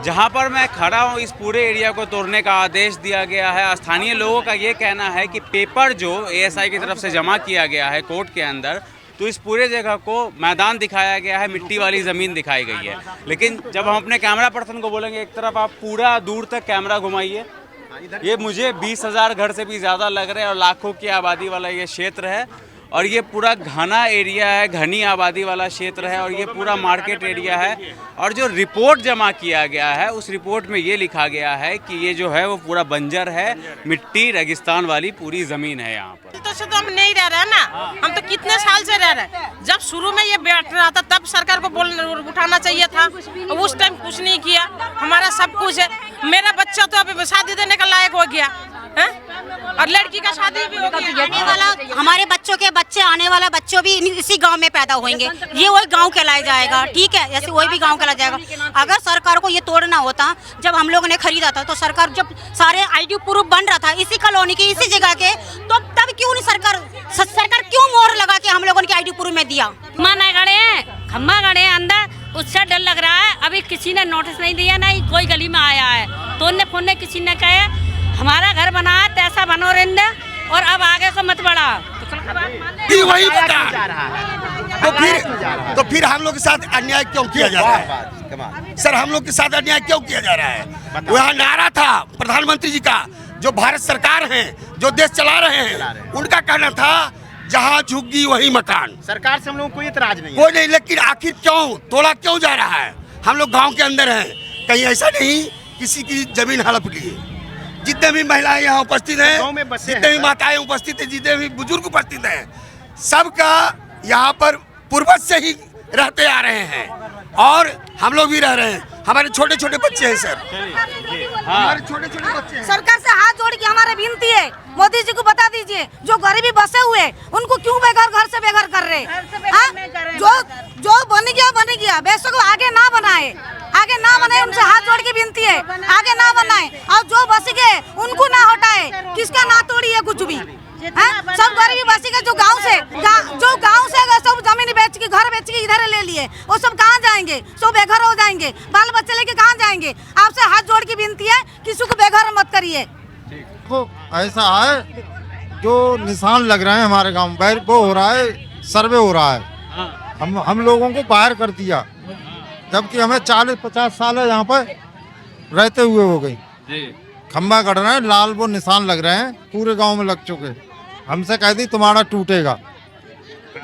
जहां पर मैं खड़ा हूं इस पूरे एरिया को तोड़ने का आदेश दिया गया है। स्थानीय लोगों का ये कहना है कि पेपर जो एएसआई की तरफ से जमा किया गया है कोर्ट के अंदर, तो इस पूरे जगह को मैदान दिखाया गया है, मिट्टी वाली ज़मीन दिखाई गई है। लेकिन जब हम अपने कैमरा पर्सन को बोलेंगे एक तरफ आप पूरा दूर तक कैमरा घुमाइए, ये मुझे 20,000 घर से भी ज़्यादा लग रहे हैं और लाखों की आबादी वाला ये क्षेत्र है और ये पूरा घना एरिया है, घनी आबादी वाला क्षेत्र है और ये पूरा मार्केट एरिया है। और जो रिपोर्ट जमा किया गया है उस रिपोर्ट में ये लिखा गया है कि ये जो है वो पूरा बंजर है, मिट्टी रेगिस्तान वाली पूरी ज़मीन है यहाँ पर। तो हम नहीं रह रहे ना, हम तो कितने साल से रह रहे हैं। जब शुरू में ये बैठ रहा था तब सरकार को उठाना चाहिए था, उस टाइम कुछ नहीं किया। हमारा सब कुछ है, मेरा बच्चा तो अभी शादी देने का लायक हो गया है और लड़की का शादी भी हो गया। आने वाला हमारे बच्चों के बच्चे, आने वाला बच्चों भी इसी गांव में पैदा होंगे, ये वही गांव कहलाया जाएगा। ठीक है, जैसे वही भी गांव कहलाया जाएगा। अगर सरकार को ये तोड़ना होता, जब हम लोगों ने खरीदा था तो सरकार जब सारे आईडी प्रूफ बन रहा था इसी कॉलोनी के, इसी जगह के, तो तब क्यों नहीं सरकार क्यों मोहर लगा के हम लोगों ने आईडी प्रूफ में दिया? माना गड़े हैं, खम्बा गड़े हैं अंदर, उससे डर लग रहा है। अभी किसी ने नोटिस नहीं दिया, ना ही कोई गली में आया है। तोड़ने फोड़ने किसी ने कहे हमारा घर बना है तैसा बनो रेंदे और अब आगे से मत बढ़ा, तो वही बता तो फिर हम लोग के साथ अन्याय क्यों किया जा रहा है? सर, हम लोग के साथ अन्याय क्यों किया जा रहा है? वहाँ नारा था प्रधानमंत्री जी का, जो भारत सरकार है, जो देश चला रहे हैं, उनका कहना था जहाँ झुग्गी वही मकान। सरकार से हम लोगों को कोई इतराज नहीं, कोई नहीं, लेकिन आखिर क्यों तोड़ा क्यों जा रहा है? हम लोग गाँव के अंदर हैं, कहीं ऐसा नहीं किसी की जमीन हड़प ली। जितने भी महिलाएं यहाँ उपस्थित हैं, जितने भी माताएं उपस्थित हैं, जितने भी बुजुर्ग उपस्थित हैं, सबका यहाँ पर पूर्वज से ही रहते आ रहे हैं और हम लोग भी रह रहे हैं। हमारे छोटे छोटे बच्चे हैं सर, हमारे छोटे छोटे बच्चे हैं। सरकार से हाथ जोड़ के हमारे विनती है, मोदी जी को बता दीजिए जो गरीबी बसे हुए उनको क्यों बेघर घर से बेघर कर रहे हैं? जो बन गया बेशक आगे ना बनाए, उनसे हाथ जोड़ के विनती है, आगे ना बनाए और जो बस गए उनको ना हटाए। किसका ना तोड़ी है कुछ भी, सब गरीबी बसी के जो गांव से सब जमीन बेच के, घर बेच के इधर ले लिए, वो सब कहाँ जाएंगे? सब बेघर हो जाएंगे, बाल बच्चे लेके कहाँ जाएंगे? आपसे हाथ जोड़ के विनती है, किसी को बेघर मत करिए। तो ऐसा है जो निशान लग रहे हैं हमारे गांव में, वो हो रहा है, सर्वे हो रहा है। हम लोगों को बाहर कर दिया, जबकि हमें 40-50 साल है यहाँ पर रहते हुए हो गई। खम्बा गड़ रहे हैं, लाल वो निशान लग रहे हैं, पूरे गांव में लग चुके। हमसे कह दी तुम्हारा टूटेगा,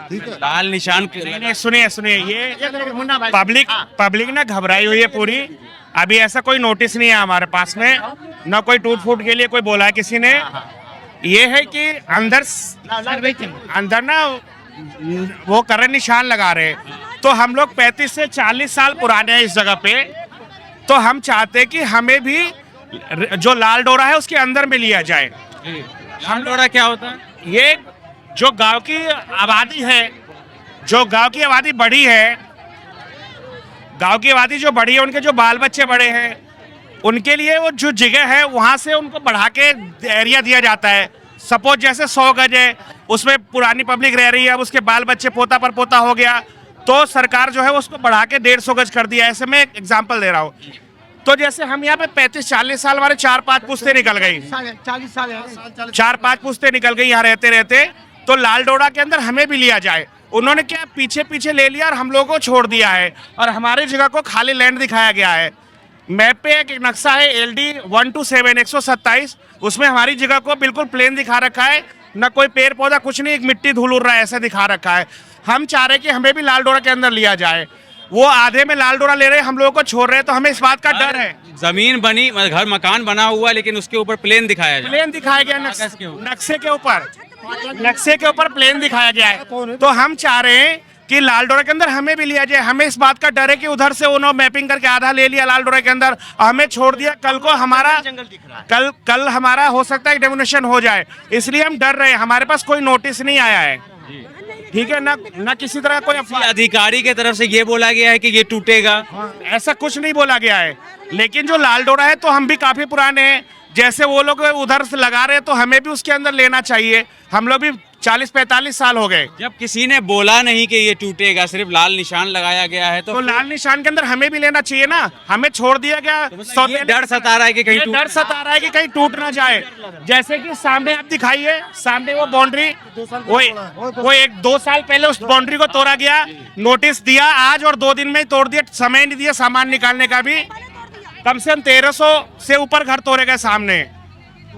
ठीक है? लाल निशान सुनिए, ये पब्लिक ना घबराई हुई है पूरी। अभी ऐसा कोई नोटिस नहीं है हमारे पास में, ना कोई टूट फूट के लिए कोई बोला है किसी ने। ये है कि अंदर ना वो कर रहे, निशान लगा रहे। तो हम लोग 35 से 40 साल पुराने हैं इस जगह पे, तो हम चाहते कि हमें भी जो लाल डोरा है उसके अंदर में लिया जाए। लाल डोरा क्या होता है? ये जो गांव की आबादी है, जो गांव की आबादी बढ़ी है, उनके जो बाल बच्चे बड़े हैं, उनके लिए वो जो जगह है वहां से उनको बढ़ा के एरिया दिया जाता है। सपोज जैसे 100 गज है, उसमें पुरानी पब्लिक रह रही है, अब उसके बाल बच्चे पोता पर पोता हो गया, तो सरकार जो है उसको बढ़ा के 150 गज कर दिया। ऐसे में एक एग्जाम्पल दे रहा हूँ। तो जैसे हम यहाँ पे 35-40 साल, हमारे 4-5 पुश्ते निकल गई, 4-5 पुश्ते निकल गई यहाँ रहते रहते, तो लाल डोरा के अंदर हमें भी लिया जाए। उन्होंने क्या पीछे ले लिया और हम लोगों को छोड़ दिया है और हमारी जगह को खाली लैंड दिखाया गया है। मैप पे एक नक्शा है LD 127 127, उसमें हमारी जगह को बिल्कुल प्लेन दिखा रखा है, ना कोई पेड़ पौधा कुछ नहीं, एक मिट्टी धूल उड़ रहा है, ऐसा दिखा रखा है। हम चाह रहे कि हमें भी लाल डोरा के अंदर लिया जाए। वो आधे में लाल डोरा ले रहे हैं, हम लोगों को छोड़ रहे हैं, तो हमें इस बात का डर है। जमीन बनी, घर मकान बना हुआ, लेकिन उसके ऊपर प्लेन दिखाया गया, नक्शे के ऊपर प्लेन दिखाया गया है। तो हम चाह रहे हैं कि लाल डोरा के अंदर हमें भी लिया जाए। हमें इस बात का डर है कि उधर से उन्होंने मैपिंग करके आधा ले लिया लाल डोरा के अंदर, हमें छोड़ दिया, कल को हमारा कल हमारा हो सकता है डेमोनेशन हो जाए, इसलिए हम डर रहे हैं। हमारे पास कोई नोटिस नहीं आया है, ठीक है, ना किसी तरह कोई अधिकारी के तरफ से ये बोला गया है कि ये टूटेगा, ऐसा कुछ नहीं बोला गया है। लेकिन जो लाल डोरा है, तो हम भी काफी पुराने हैं, जैसे वो लोग उधर से लगा रहे हैं तो हमें भी उसके अंदर लेना चाहिए। हम लोग भी 40-45 साल हो गए। जब किसी ने बोला नहीं कि ये टूटेगा, सिर्फ लाल निशान लगाया गया है, तो लाल निशान के अंदर हमें भी लेना चाहिए ना, हमें छोड़ दिया गया। ये डर सता रहा है कि कहीं डर सता रहा है कि कहीं टूट ना जाए। जैसे कि सामने आप दिखाइए, सामने वो बाउंड्री, वो 1-2 साल पहले उस बाउंड्री को तोड़ा गया, नोटिस दिया, आज और 2 दिन में ही तोड़ दिया, समय नहीं दिया सामान निकालने का भी। कम से कम 1300 से ऊपर घर तोड़े गए सामने।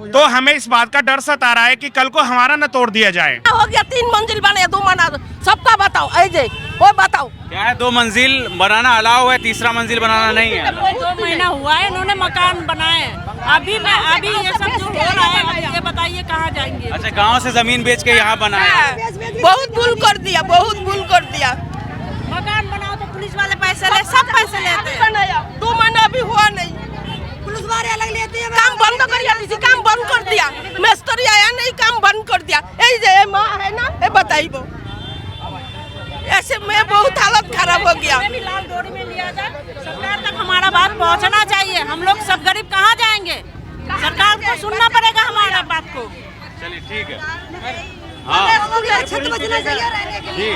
तो हमें इस बात का डर सता रहा है कि कल को हमारा न तोड़ दिया जाए। हो गया 3 मंजिल बने 2 मना, सबका बताओ ऐसे वो बताओ क्या है, 2 मंजिल बनाना अलाउ है, तीसरा मंजिल बनाना नहीं है। 2 महीना हुआ है इन्होंने मकान बनाए, अभी ये सब जो हो रहा है, ये बताइए कहाँ जाएंगे। अच्छा, गांव से जमीन बेच के यहाँ बनाया। बहुत भूल कर दिया, बहुत भूल कर दिया। मकान बनाओ तो पुलिस वाले पैसे ले, सब पैसे लेते हैं। बनाया 2 महीना भी हुआ नहीं, पुलिस वाले अलग लेते हैं। काम बंद कर दिया, किसी काम बंद कर दिया, मिस्त्री आया नहीं, काम बंद कर दिया। ये माँ है ना, ये बताइए वो ऐसे में बहुत हालत खराब हो गया। लाल डोरी में लिया जाए, सरकार तक हमारा बात पहुंचना चाहिए। हम लोग सब गरीब कहाँ जाएंगे, सरकार को सुनना पड़ेगा हमारा बात को। चलिए ठीक है। हाँ छत बचना चाहिए रहने के लिए। जी,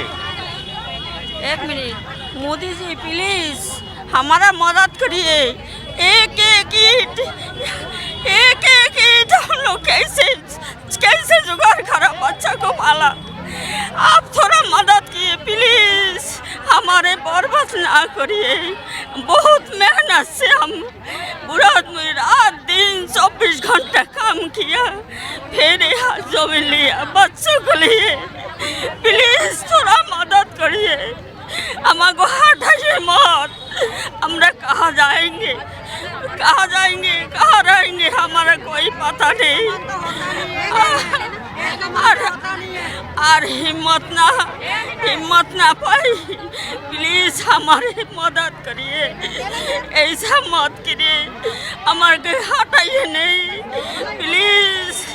1 मिनट, मोदी जी प्लीज हमारा मदद करिए। एक ईट हम लोग कैसे जुगाड़ करा, बच्चा को पाला। आप थोड़ा मदद किए प्लीज, हमारे बर्बाद ना करिए। बहुत मेहनत से हम पूरा रात दिन 24 घंटा काम किया, फिर यहाँ जमीन लिया बच्चों को लिए। प्लीज थोड़ा मदद करिए, हमको हटाइए मत। हमरा कहाँ जाएंगे, कहाँ रहेंगे, हमारा कोई पता नहीं। और हिम्मत ना पाई, प्लीज हमारी मदद करिए, ऐसा मत करिए, हमारे हटाइए नहीं प्लीज।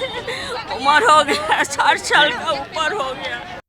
उम्र हो गया, 60 साल का ऊपर हो गया।